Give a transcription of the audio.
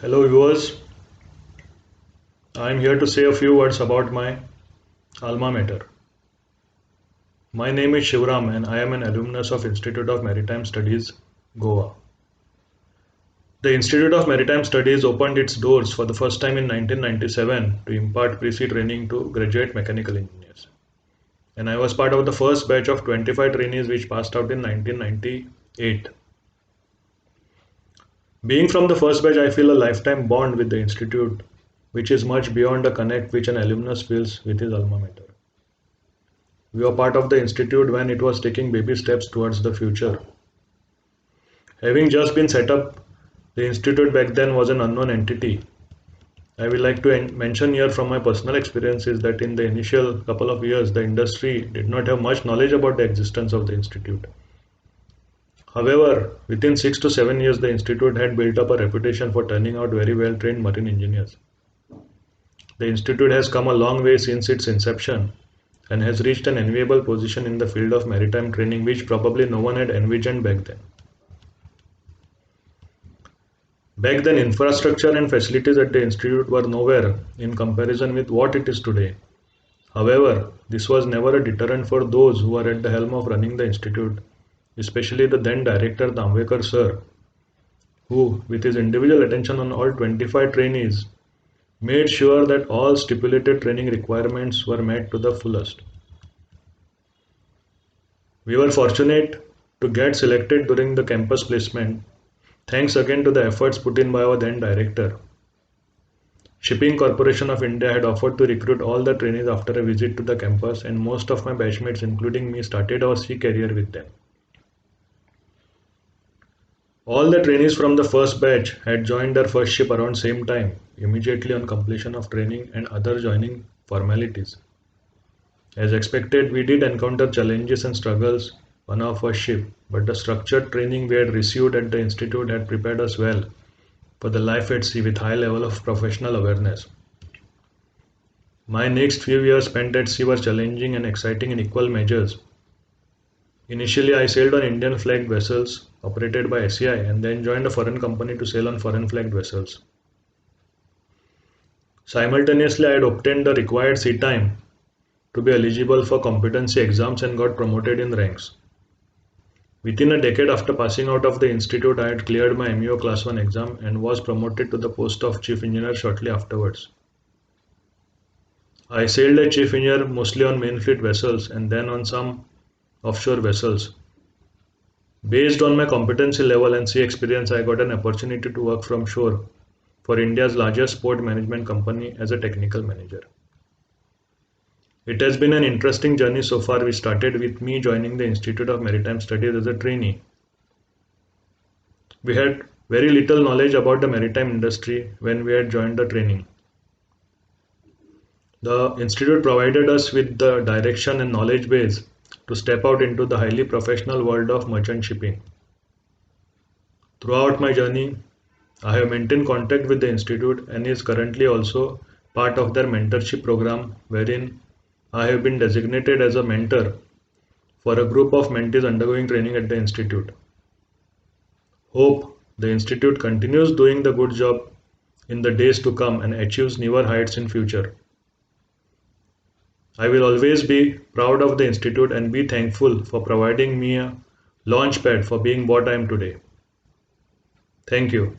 Hello viewers, I am here to say a few words about my alma mater. My name is Shivram and I am an alumnus of Institute of Maritime Studies, Goa. The Institute of Maritime Studies opened its doors for the first time in 1997 to impart pre-sea training to graduate mechanical engineers. And I was part of the first batch of 25 trainees which passed out in 1998. Being from the first batch, I feel a lifetime bond with the institute, which is much beyond the connect which an alumnus feels with his alma mater. We were part of the institute when it was taking baby steps towards the future. Having just been set up, the institute back then was an unknown entity. I will like to mention here from my personal experiences that in the initial couple of years, the industry did not have much knowledge about the existence of the institute. However, within 6 to 7 years, the institute had built up a reputation for turning out very well trained marine engineers. The institute has come a long way since its inception and has reached an enviable position in the field of maritime training which probably no one had envisioned back then. Back then, infrastructure and facilities at the institute were nowhere in comparison with what it is today. However, this was never a deterrent for those who were at the helm of running the institute, especially the then director Damvekar sir, who, with his individual attention on all 25 trainees, made sure that all stipulated training requirements were met to the fullest. We were fortunate to get selected during the campus placement, thanks again to the efforts put in by our then director. Shipping Corporation of India had offered to recruit all the trainees after a visit to the campus, and most of my batchmates, including me, started our sea career with them. All the trainees from the first batch had joined their first ship around same time, immediately on completion of training and other joining formalities. As expected, we did encounter challenges and struggles on our first ship, but the structured training we had received at the institute had prepared us well for the life at sea with high level of professional awareness. My next few years spent at sea were challenging and exciting in equal measures. Initially, I sailed on Indian flagged vessels operated by SEI and then joined a foreign company to sail on foreign flagged vessels. Simultaneously, I had obtained the required sea time to be eligible for competency exams and got promoted in ranks. Within a decade after passing out of the institute, I had cleared my MEO Class 1 exam and was promoted to the post of Chief Engineer shortly afterwards. I sailed as Chief Engineer mostly on main fleet vessels and then on some offshore vessels. Based on my competency level and sea experience, I got an opportunity to work from shore for India's largest port management company as a technical manager. It has been an interesting journey so far. We started with me joining the Institute of Maritime Studies as a trainee. We had very little knowledge about the maritime industry when we had joined the training. The institute provided us with the direction and knowledge base to step out into the highly professional world of merchant shipping. Throughout my journey, I have maintained contact with the institute and is currently also part of their mentorship program wherein I have been designated as a mentor for a group of mentees undergoing training at the institute. Hope the institute continues doing the good job in the days to come and achieves newer heights in future. I will always be proud of the institute and be thankful for providing me a launchpad for being what I am today. Thank you.